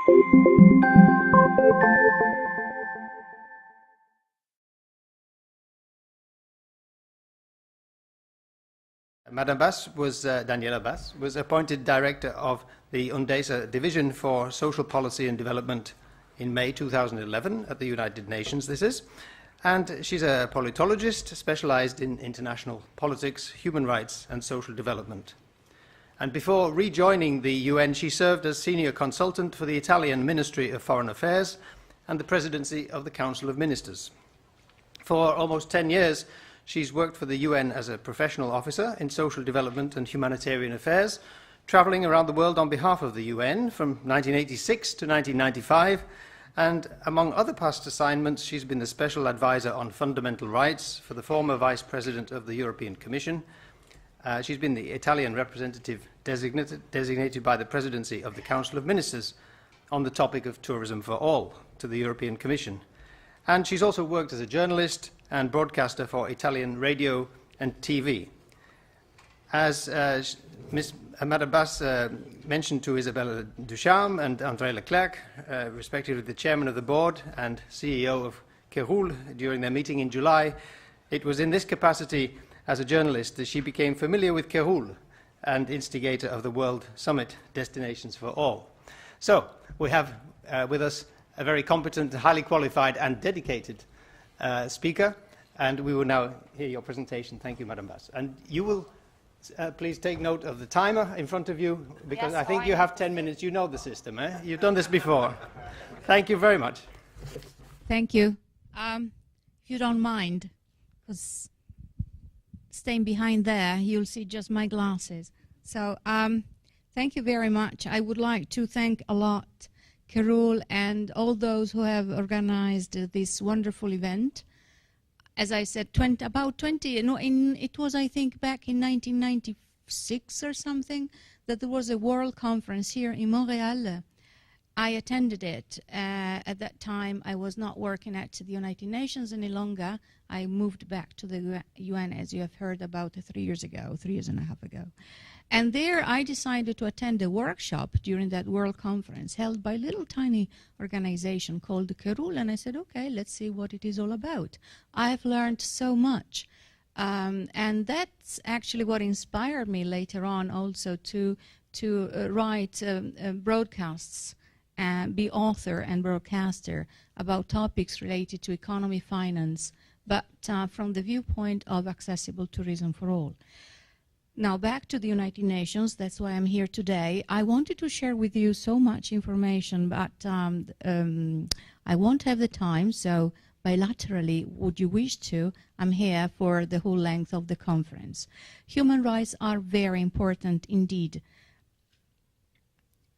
Madame Bass was, Daniela Bass, was appointed Director of the UNDESA Division for Social Policy and Development in May 2011 at the United Nations, this is. And she's a politologist specialized in international politics, human rights and social development. And before rejoining the UN, she served as senior consultant for the Italian Ministry of Foreign Affairs and the presidency of the Council of Ministers. For almost 10 years, she's worked for the UN as a professional officer in social development and humanitarian affairs, traveling around the world on behalf of the UN from 1986 to 1995. And among other past assignments, she's been the special advisor on fundamental rights for the former vice president of the European Commission. She's been the Italian representative designated by the presidency of the Council of Ministers on the topic of tourism for all to the European Commission. And she's also worked as a journalist and broadcaster for Italian radio and TV. As Madame Bass mentioned to Isabelle Ducharme and André Leclerc, respectively the chairman of the board and CEO of Keroul during their meeting in July, it was in this capacity as a journalist that she became familiar with Keroul and instigator of the World Summit Destinations for All. So we have with us a very competent, highly qualified and dedicated speaker, and we will now hear your presentation. Thank you, Madame Bass. And you will please take note of the timer in front of you, because yes, I think you have 10 minutes. You know the system, eh? You've done this before. Thank you very much. Thank you. If you don't mind, because staying behind there, you'll see just my glasses. So thank you very much. I would like to thank a lot Keroul and all those who have organized this wonderful event. As I said, it was, I think, back in 1996 or something, that there was a world conference here in Montreal. I attended it. At that time, I was not working at the United Nations any longer. I moved back to the UN, as you have heard, about 3 years ago, 3 years and a half ago. And there I decided to attend a workshop during that world conference held by a little tiny organization called Keroul. And I said, okay, let's see what it is all about. I've learned so much. And that's actually what inspired me later on also to write broadcasts and be author and broadcaster about topics related to economy, finance, but from the viewpoint of accessible tourism for all. Now back to the United Nations, that's why I'm here today. I wanted to share with you so much information, but I won't have the time, so bilaterally, would you wish to, I'm here for the whole length of the conference. Human rights are very important indeed.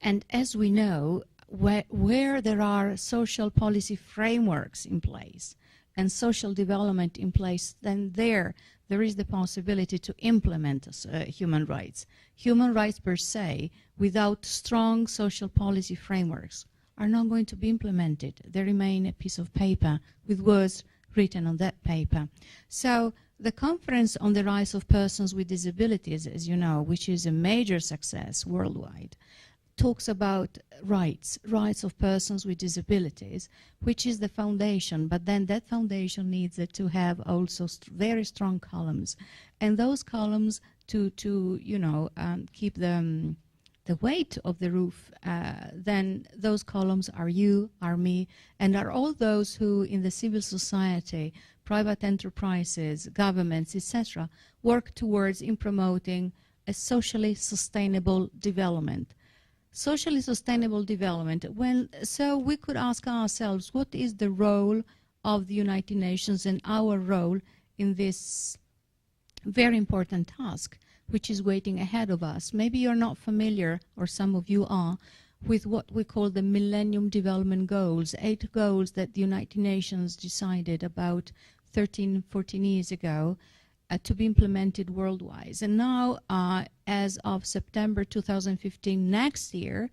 And as we know, where there are social policy frameworks in place and social development in place, then there is the possibility to implement human rights. Human rights per se, without strong social policy frameworks, are not going to be implemented. They remain a piece of paper with words written on that paper. So the Conference on the Rights of Persons with Disabilities, as you know, which is a major success worldwide, talks about rights of persons with disabilities, which is the foundation, but then that foundation needs to have also very strong columns. And those columns to keep the weight of the roof, then those columns are you, are me, and are all those who in the civil society, private enterprises, governments, etc., work towards in promoting a socially sustainable development. Socially sustainable development. So we could ask ourselves, what is the role of the United Nations and our role in this very important task, which is waiting ahead of us? Maybe you're not familiar, or some of you are, with what we call the Millennium Development Goals, 8 goals that the United Nations decided about 13, 14 years ago, to be implemented worldwide. And now, as of September 2015, next year,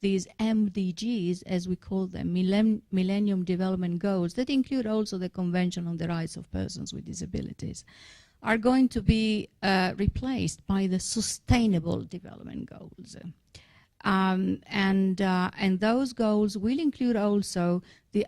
these MDGs, as we call them, Millennium Development Goals, that include also the Convention on the Rights of Persons with Disabilities, are going to be replaced by the Sustainable Development Goals. And those goals will include also the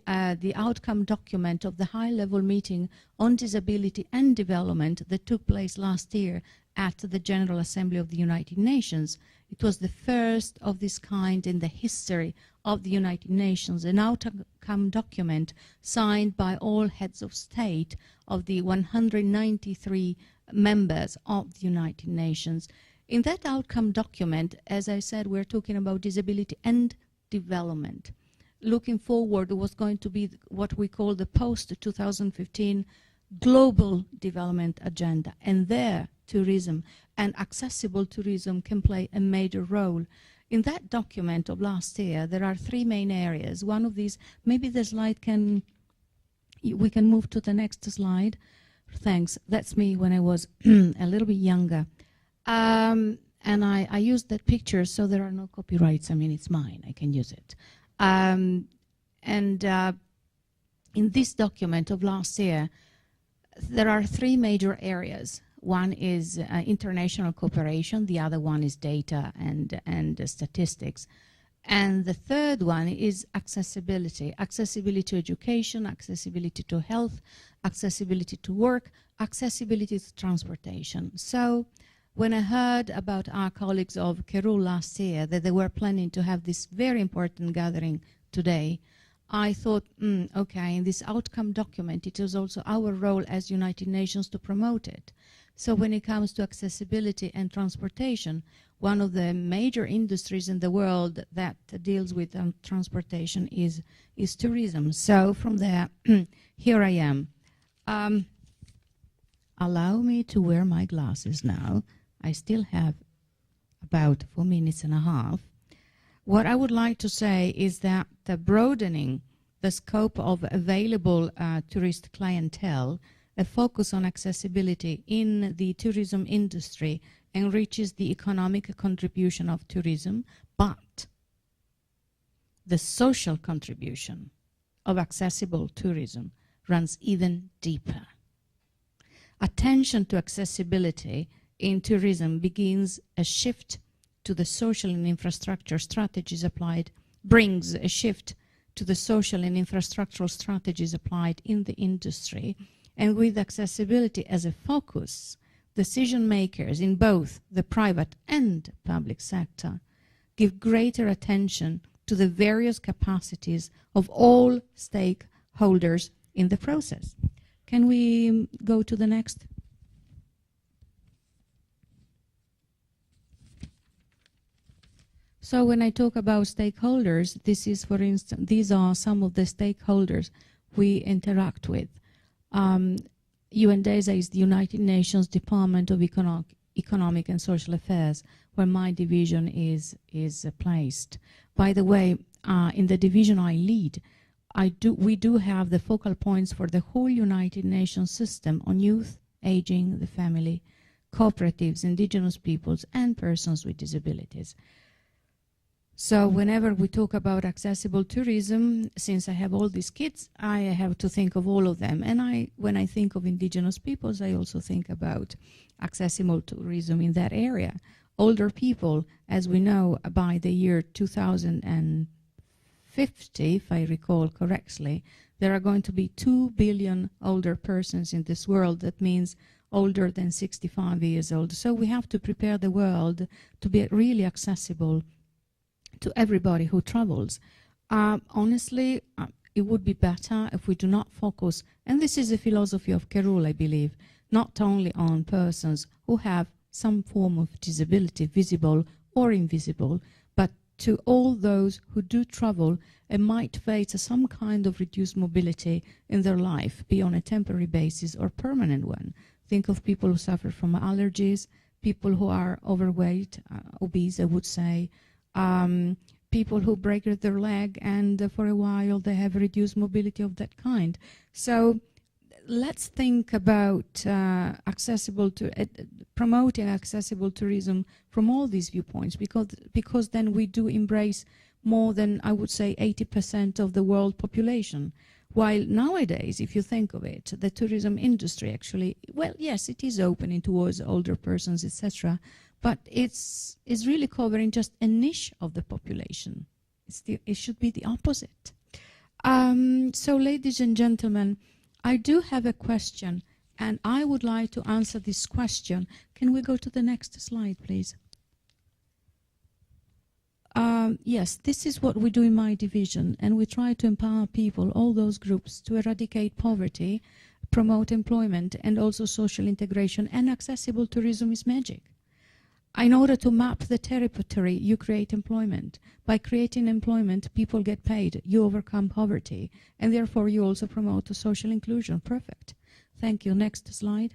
outcome document of the high-level meeting on disability and development that took place last year at the General Assembly of the United Nations. It was the first of this kind in the history of the United Nations, an outcome document signed by all heads of state of the 193 members of the United Nations. In that outcome document, as I said, we're talking about disability and development. Looking forward, it was going to be what we call the post-2015 global development agenda, and there tourism and accessible tourism can play a major role. In that document of last year, there are three main areas. One of these, maybe the slide we can move to the next slide. Thanks. That's me when I was a little bit younger. And I used that picture, so there are no copyrights. I mean, it's mine. I can use it. In this document of last year, there are three major areas. One is international cooperation. The other one is data and statistics. And the third one is accessibility. Accessibility to education, accessibility to health, accessibility to work, accessibility to transportation. So when I heard about our colleagues of Kerul last year that they were planning to have this very important gathering today, I thought, okay, in this outcome document, it is also our role as United Nations to promote it. So when it comes to accessibility and transportation, one of the major industries in the world that deals with transportation is tourism. So from there, here I am. Allow me to wear my glasses now. I still have about 4 minutes and a half. What I would like to say is that broadening the scope of available tourist clientele, a focus on accessibility in the tourism industry enriches the economic contribution of tourism, but the social contribution of accessible tourism runs even deeper. Attention to accessibility in tourism begins a shift to the social and infrastructure strategies applied, brings a shift to the social and infrastructural strategies applied in the industry, and with accessibility as a focus, decision makers in both the private and public sector give greater attention to the various capacities of all stakeholders in the process. Can we go to the next? So when I talk about stakeholders, this is, for instance, these are some of the stakeholders we interact with. UNDESA is the United Nations Department of Economic and Social Affairs, where my division is placed. By the way, in the division I lead, we do have the focal points for the whole United Nations system on youth, aging, the family, cooperatives, indigenous peoples, and persons with disabilities. So whenever we talk about accessible tourism, since I have all these kids, I have to think of all of them. And when I think of indigenous peoples, I also think about accessible tourism in that area. Older people, as we know, by the year 2050, if I recall correctly, there are going to be 2 billion older persons in this world. That means older than 65 years old. So we have to prepare the world to be really accessible to everybody who travels. Honestly, it would be better if we do not focus, and this is the philosophy of Kerul, I believe, not only on persons who have some form of disability, visible or invisible, but to all those who do travel and might face some kind of reduced mobility in their life, be on a temporary basis or permanent one. Think of people who suffer from allergies, people who are overweight, obese, I would say, people who break their leg and for a while they have reduced mobility of that kind. So let's think about promoting accessible tourism from all these viewpoints, because then we do embrace more than, I would say, 80% of the world population. While nowadays, if you think of it, the tourism industry actually, well, yes, it is opening towards older persons, etc., but it's really covering just a niche of the population. It should be the opposite. So, ladies and gentlemen, I do have a question, and I would like to answer this question. Can we go to the next slide, please? Yes, this is what we do in my division, and we try to empower people, all those groups, to eradicate poverty, promote employment, and also social integration, and accessible tourism is magic. In order to map the territory, you create employment. By creating employment, people get paid, you overcome poverty, and therefore you also promote social inclusion. Perfect. Thank you. Next slide.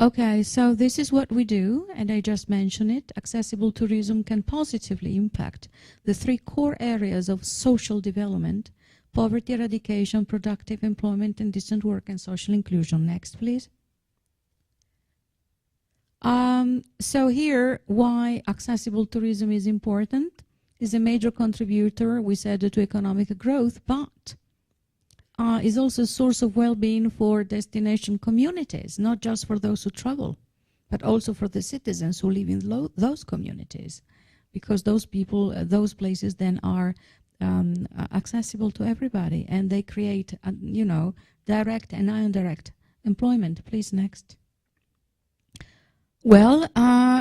Okay, so this is what we do, and I just mentioned it. Accessible tourism can positively impact the 3 core areas of social development: poverty eradication, productive employment, and decent work, and social inclusion. Next, please. So here, why accessible tourism is important. Is a major contributor, we said, to economic growth, but is also a source of well-being for destination communities, not just for those who travel, but also for the citizens who live in those communities, because those people, those places then are accessible to everybody, and they create, you know, direct and indirect employment. Please, next. Well,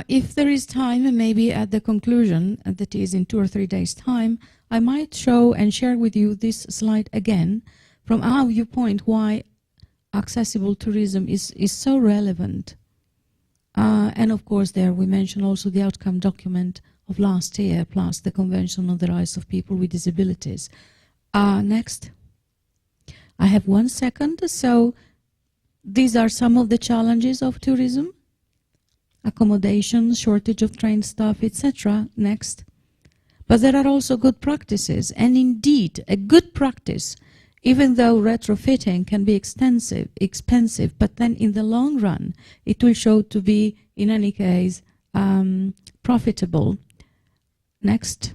if there is time, maybe at the conclusion, that is in 2 or 3 days' time, I might show and share with you this slide again, from our viewpoint, why accessible tourism is so relevant. And of course there we mention also the outcome document of last year, plus the Convention on the Rights of People with Disabilities. Next. I have 1 second. So these are some of the challenges of tourism: accommodation, shortage of trained staff, etc. Next. But there are also good practices, and indeed a good practice, even though retrofitting can be expensive, but then in the long run, it will show to be, in any case, profitable. Next.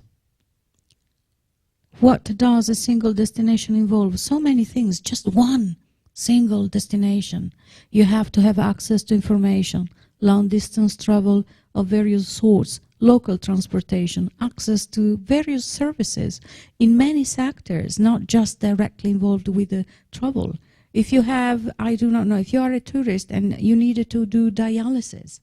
What does a single destination involve? So many things, just one single destination. You have to have access to information, long-distance travel of various sorts, local transportation, access to various services in many sectors, not just directly involved with the travel. If you have, I do not know, if you are a tourist and you needed to do dialysis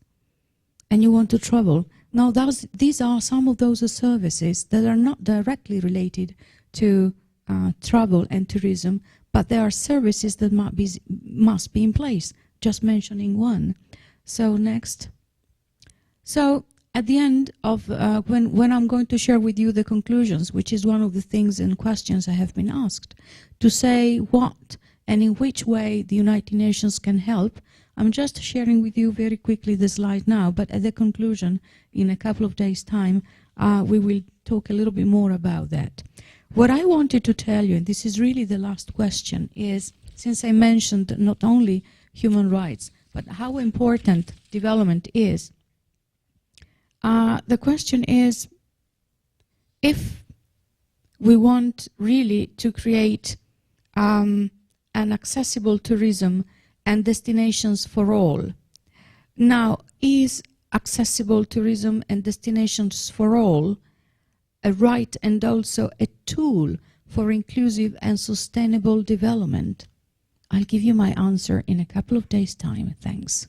and you want to travel, now these are some of those services that are not directly related to travel and tourism, but there are services that must be in place, just mentioning one. So next. So at the end of, when I'm going to share with you the conclusions, which is one of the things and questions I have been asked, to say what and in which way the United Nations can help, I'm just sharing with you very quickly the slide now, but at the conclusion, in a couple of days' time, we will talk a little bit more about that. What I wanted to tell you, and this is really the last question, is, since I mentioned not only human rights, but how important development is, the question is, if we want really to create an accessible tourism and destinations for all. Now, is accessible tourism and destinations for all a right and also a tool for inclusive and sustainable development? I'll give you my answer in a couple of days' time. Thanks.